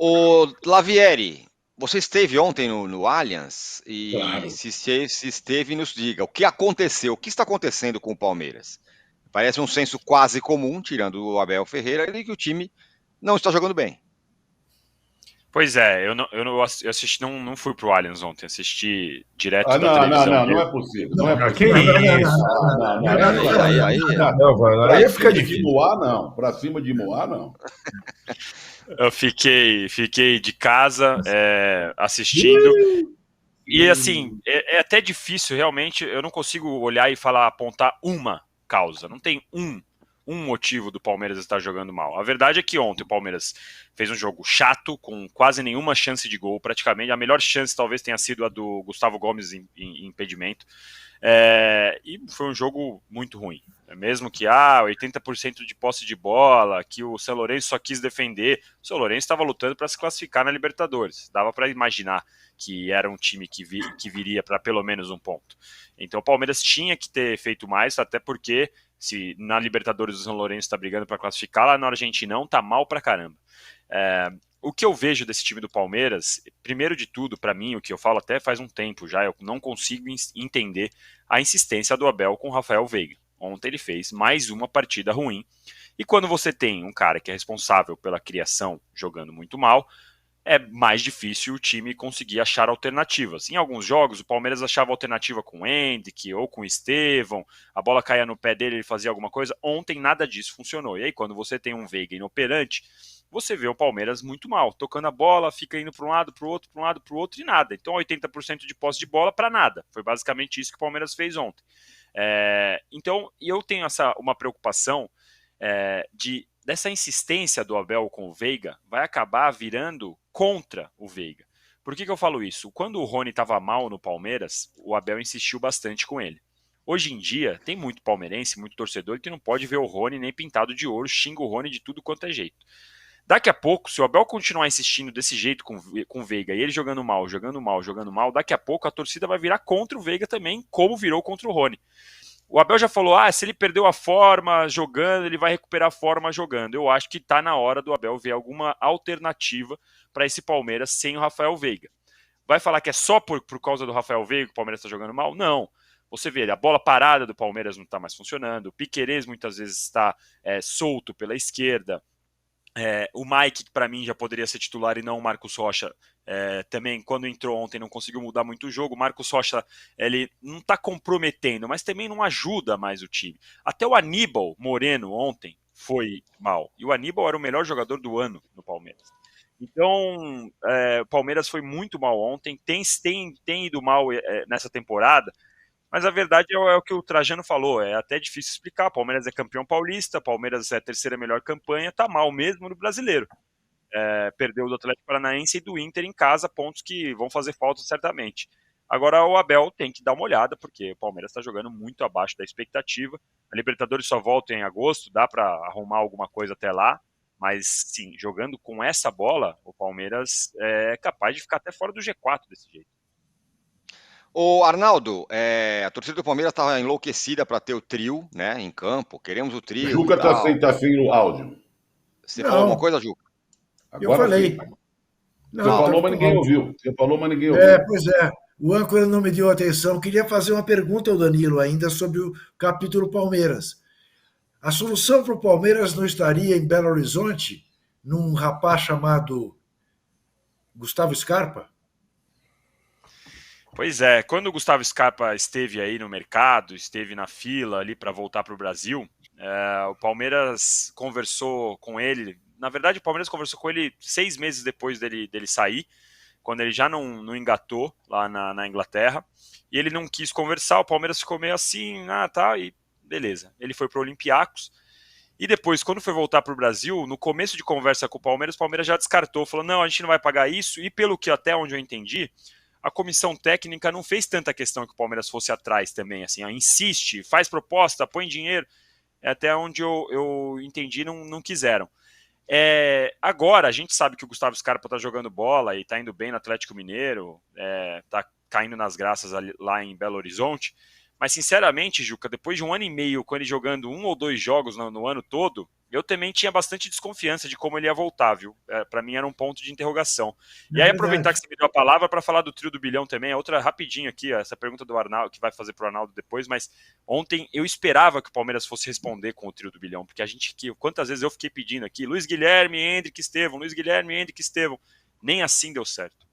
O Lavieri, você esteve ontem no Allianz e Claro. se esteve, nos diga o que aconteceu, o que está acontecendo com o Palmeiras? Parece um senso quase comum, tirando o Abel Ferreira, de que o time não está jogando bem. Pois é, eu assisti, não fui pro Allianz ontem, assisti direto Ah, da não, não, televisão não, não mesmo. é possível, não é Não, que possível. isso? Não, não, não, Não, não, não, não. aí fica Pra cima de difícil. Moá, não. Pra cima de Moá, não. Eu fiquei de casa assistindo. E assim, é até difícil, realmente, eu não consigo olhar e falar, apontar uma causa. Não tem um motivo do Palmeiras estar jogando mal. A verdade é que ontem o Palmeiras fez um jogo chato, com quase nenhuma chance de gol, praticamente. A melhor chance talvez tenha sido a do Gustavo Gomes em impedimento. E foi um jogo muito ruim. Mesmo que 80% de posse de bola, que o São Lourenço só quis defender, o São Lourenço estava lutando para se classificar na Libertadores. Dava para imaginar que era um time que viria para pelo menos um ponto. Então o Palmeiras tinha que ter feito mais, até porque se na Libertadores o São Lourenço está brigando para classificar, lá na Argentina não tá mal para caramba. O que eu vejo desse time do Palmeiras, primeiro de tudo, para mim, o que eu falo até faz um tempo já, eu não consigo entender a insistência do Abel com o Rafael Veiga. Ontem ele fez mais uma partida ruim. E quando você tem um cara que é responsável pela criação jogando muito mal, é mais difícil o time conseguir achar alternativas. Em alguns jogos, o Palmeiras achava alternativa com o Henrique ou com o Estevão, a bola caía no pé dele, ele fazia alguma coisa. Ontem nada disso funcionou. E aí, quando você tem um Veiga inoperante, você vê o Palmeiras muito mal, tocando a bola, fica indo para um lado, para o outro, para um lado, para o outro e nada. Então, 80% de posse de bola para nada. Foi basicamente isso que o Palmeiras fez ontem. Então, eu tenho uma preocupação dessa insistência do Abel com o Veiga vai acabar virando contra o Veiga. Por que eu falo isso? Quando o Rony estava mal no Palmeiras, o Abel insistiu bastante com ele. Hoje em dia, tem muito palmeirense, muito torcedor que não pode ver o Rony nem pintado de ouro, xinga o Rony de tudo quanto é jeito. Daqui a pouco, se o Abel continuar insistindo desse jeito com o Veiga e ele jogando mal, jogando mal, jogando mal, daqui a pouco a torcida vai virar contra o Veiga também, como virou contra o Rony. O Abel já falou, se ele perdeu a forma jogando, ele vai recuperar a forma jogando. Eu acho que está na hora do Abel ver alguma alternativa para esse Palmeiras sem o Rafael Veiga. Vai falar que é só por causa do Rafael Veiga que o Palmeiras está jogando mal? Não. Você vê, a bola parada do Palmeiras não está mais funcionando, o Piquerez muitas vezes está solto pela esquerda, o Mike, que para mim já poderia ser titular e não o Marcos Rocha, também quando entrou ontem não conseguiu mudar muito o jogo. O Marcos Rocha, ele não está comprometendo, mas também não ajuda mais o time. Até o Aníbal Moreno ontem foi mal, e o Aníbal era o melhor jogador do ano no Palmeiras. Então, o Palmeiras foi muito mal ontem, tem ido mal nessa temporada, mas a verdade é o que o Trajano falou, é até difícil explicar. Palmeiras é campeão paulista, Palmeiras é a terceira melhor campanha, tá mal mesmo no brasileiro. Perdeu do Atlético Paranaense e do Inter em casa, pontos que vão fazer falta certamente. Agora o Abel tem que dar uma olhada, porque o Palmeiras está jogando muito abaixo da expectativa. A Libertadores só volta em agosto, dá para arrumar alguma coisa até lá, mas sim, jogando com essa bola, o Palmeiras é capaz de ficar até fora do G4 desse jeito. O Arnaldo, a torcida do Palmeiras estava enlouquecida para ter o trio, né, em campo. Queremos o trio. Juca tá sem o áudio. Você falou alguma Não, coisa, Juca? eu Agora sim. falei. Você Não, tá falou, mas com ninguém áudio. ouviu. Você falou, mas ninguém ouviu. Pois é. O âncora não me deu atenção. Queria fazer uma pergunta ao Danilo ainda sobre o capítulo Palmeiras. A solução para o Palmeiras não estaria em Belo Horizonte, num rapaz chamado Gustavo Scarpa? Pois é, quando o Gustavo Scarpa esteve aí no mercado, esteve na fila ali para voltar para o Brasil, o Palmeiras conversou com ele. Na verdade, o Palmeiras conversou com ele 6 meses depois dele sair, quando ele já não engatou lá na Inglaterra, e ele não quis conversar. O Palmeiras ficou meio assim, tá, e beleza. Ele foi para o Olympiacos, e depois, quando foi voltar para o Brasil, no começo de conversa com o Palmeiras já descartou, falou, não, a gente não vai pagar isso, e pelo que até onde eu entendi, a comissão técnica não fez tanta questão que o Palmeiras fosse atrás também, assim, insiste, faz proposta, põe dinheiro, até onde eu entendi, não quiseram. Agora, a gente sabe que o Gustavo Scarpa tá jogando bola e tá indo bem no Atlético Mineiro, tá caindo nas graças lá em Belo Horizonte, mas sinceramente, Juca, depois de 1 ano e meio com ele jogando 1 ou 2 jogos no ano todo, eu também tinha bastante desconfiança de como ele ia voltar, viu? Para mim era um ponto de interrogação. E aí, aproveitar que você me deu a palavra para falar do trio do bilhão também, outra rapidinho aqui, essa pergunta do Arnaldo, que vai fazer para o Arnaldo depois, mas ontem eu esperava que o Palmeiras fosse responder com o trio do bilhão, porque quantas vezes eu fiquei pedindo aqui, Luiz Guilherme, Hendrick, Estevão, Luiz Guilherme, Hendrick, Estevão, nem assim deu certo.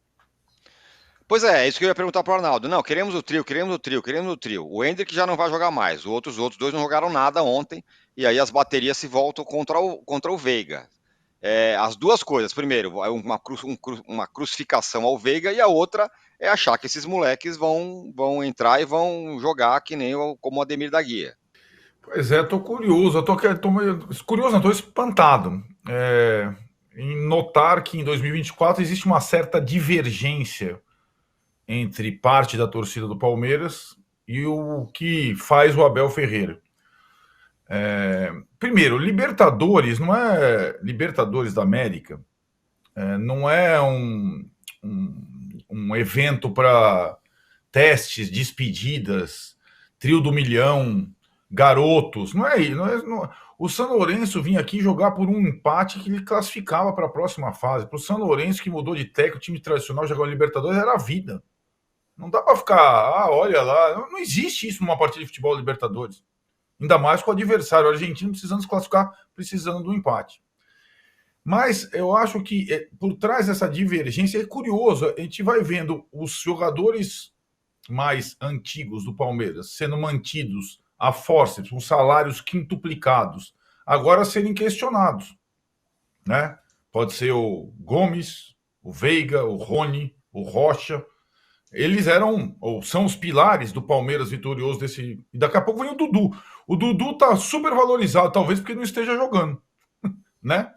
Pois é isso que eu ia perguntar para o Arnaldo. Não, queremos o trio, queremos o trio, queremos o trio. O Hendrick já não vai jogar mais, os outros dois não jogaram nada ontem, e aí as baterias se voltam contra o Veiga. As duas coisas, primeiro, uma crucificação ao Veiga, e a outra é achar que esses moleques vão entrar e vão jogar como o Ademir da Guia. Pois é, tô curioso, curioso, não, tô espantado em notar que em 2024 existe uma certa divergência entre parte da torcida do Palmeiras e o que faz o Abel Ferreira. Primeiro, Libertadores não é Libertadores da América, não é um evento para testes, despedidas, trio do milhão, garotos. Não é. O São Lourenço vinha aqui jogar por um empate que ele classificava para a próxima fase. Para o São Lourenço, que mudou de técnico, time tradicional, jogar Libertadores, era a vida. Não dá para ficar, olha lá. Não existe isso numa partida de futebol Libertadores. Ainda mais com o adversário o argentino precisando se classificar, precisando do empate. Mas eu acho que por trás dessa divergência é curioso. A gente vai vendo os jogadores mais antigos do Palmeiras sendo mantidos a forceps, com salários quintuplicados, agora serem questionados, né? Pode ser o Gomes, o Veiga, o Rony, o Rocha. Eles eram, ou são os pilares do Palmeiras vitorioso desse... E daqui a pouco vem o Dudu. O Dudu tá super valorizado, talvez porque não esteja jogando, né?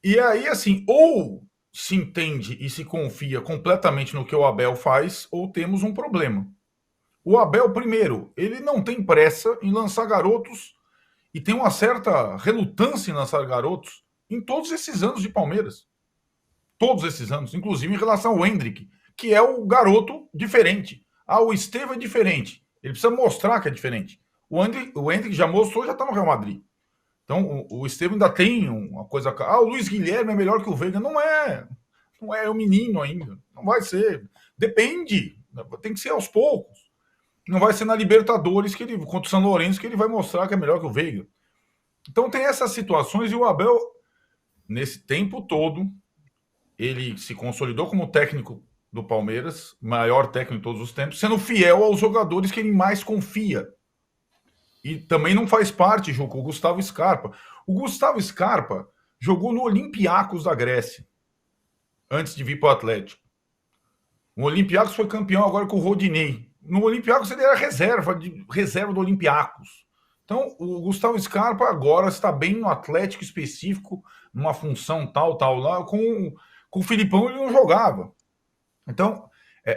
E aí, assim, ou se entende e se confia completamente no que o Abel faz, ou temos um problema. O Abel, primeiro, ele não tem pressa em lançar garotos e tem uma certa relutância em lançar garotos em todos esses anos de Palmeiras. Todos esses anos, inclusive em relação ao Hendrick, que é o garoto diferente. O Estevão é diferente. Ele precisa mostrar que é diferente. O Hendrick já mostrou, já está no Real Madrid. Então, o Estevão ainda tem uma coisa... o Luiz Guilherme é melhor que o Veiga. Não é o menino ainda. Não vai ser. Depende. Tem que ser aos poucos. Não vai ser na Libertadores, contra o São Lourenço, que ele vai mostrar que é melhor que o Veiga. Então, tem essas situações e o Abel, nesse tempo todo, ele se consolidou como técnico do Palmeiras, maior técnico de todos os tempos, sendo fiel aos jogadores que ele mais confia. E também não faz parte, Ju, com o Gustavo Scarpa. O Gustavo Scarpa jogou no Olympiacos da Grécia, antes de vir para o Atlético. O Olympiacos foi campeão agora com o Rodinei. No Olympiacos ele era reserva do Olympiacos. Então, o Gustavo Scarpa agora está bem no Atlético específico, numa função tal, lá. Com o Filipão ele não jogava. Então,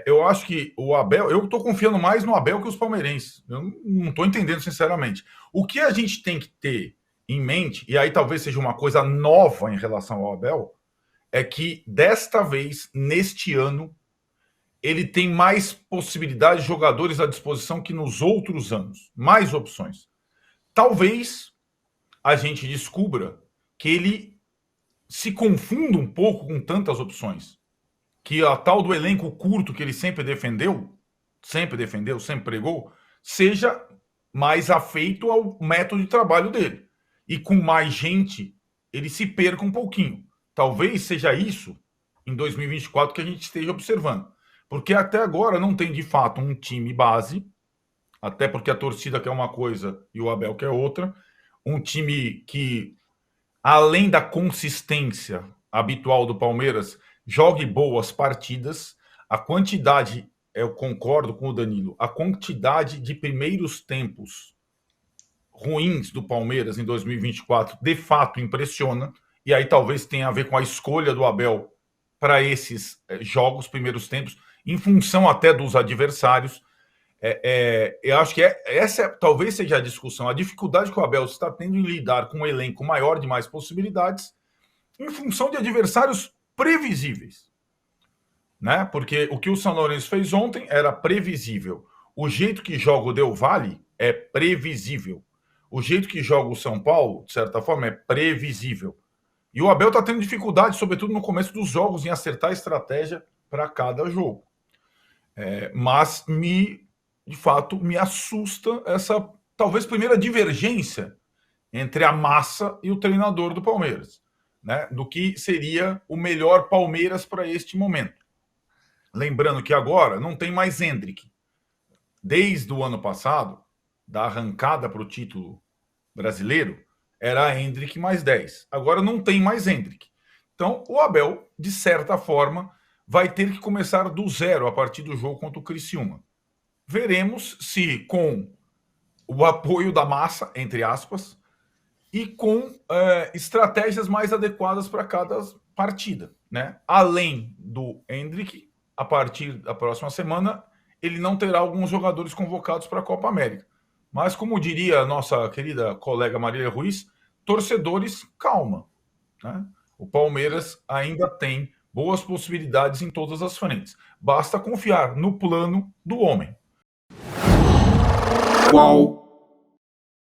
eu acho que o Abel... Eu estou confiando mais no Abel que os palmeirenses. Eu não estou entendendo, sinceramente. O que a gente tem que ter em mente, e aí talvez seja uma coisa nova em relação ao Abel, é que desta vez, neste ano, ele tem mais possibilidades de jogadores à disposição que nos outros anos. Mais opções. Talvez a gente descubra que ele se confunda um pouco com tantas opções. Que a tal do elenco curto que ele sempre defendeu, sempre pregou, seja mais afeito ao método de trabalho dele. E com mais gente, ele se perca um pouquinho. Talvez seja isso, em 2024, que a gente esteja observando. Porque até agora não tem, de fato, um time base, até porque a torcida quer uma coisa e o Abel quer outra. Um time que, além da consistência habitual do Palmeiras, jogue boas partidas. A quantidade, eu concordo com o Danilo, a quantidade de primeiros tempos ruins do Palmeiras em 2024, de fato, impressiona. E aí talvez tenha a ver com a escolha do Abel para esses jogos, primeiros tempos, em função até dos adversários. Eu acho que essa talvez seja a discussão, a dificuldade que o Abel está tendo em lidar com um elenco maior de mais possibilidades, em função de adversários previsíveis, né? Porque o que o São Lourenço fez ontem era previsível. O jeito que joga o Del Valle é previsível. o jeito que joga o São Paulo, de certa forma, é previsível. E o Abel está tendo dificuldade, sobretudo no começo dos jogos, em acertar a estratégia para cada jogo. Mas, de fato, me assusta essa, talvez, primeira divergência entre a massa e o treinador do Palmeiras, né? Do que seria o melhor Palmeiras para este momento. Lembrando que agora não tem mais Endrick. Desde o ano passado, da arrancada para o título brasileiro, era Endrick mais 10. Agora não tem mais Endrick. Então, o Abel, de certa forma, vai ter que começar do zero a partir do jogo contra o Criciúma. Veremos se com o apoio da massa, entre aspas, e com estratégias mais adequadas para cada partida, né? Além do Endrick, a partir da próxima semana, ele não terá alguns jogadores convocados para a Copa América. Mas, como diria a nossa querida colega Marília Ruiz, torcedores, calma, né? O Palmeiras ainda tem boas possibilidades em todas as frentes. Basta confiar no plano do homem. Qual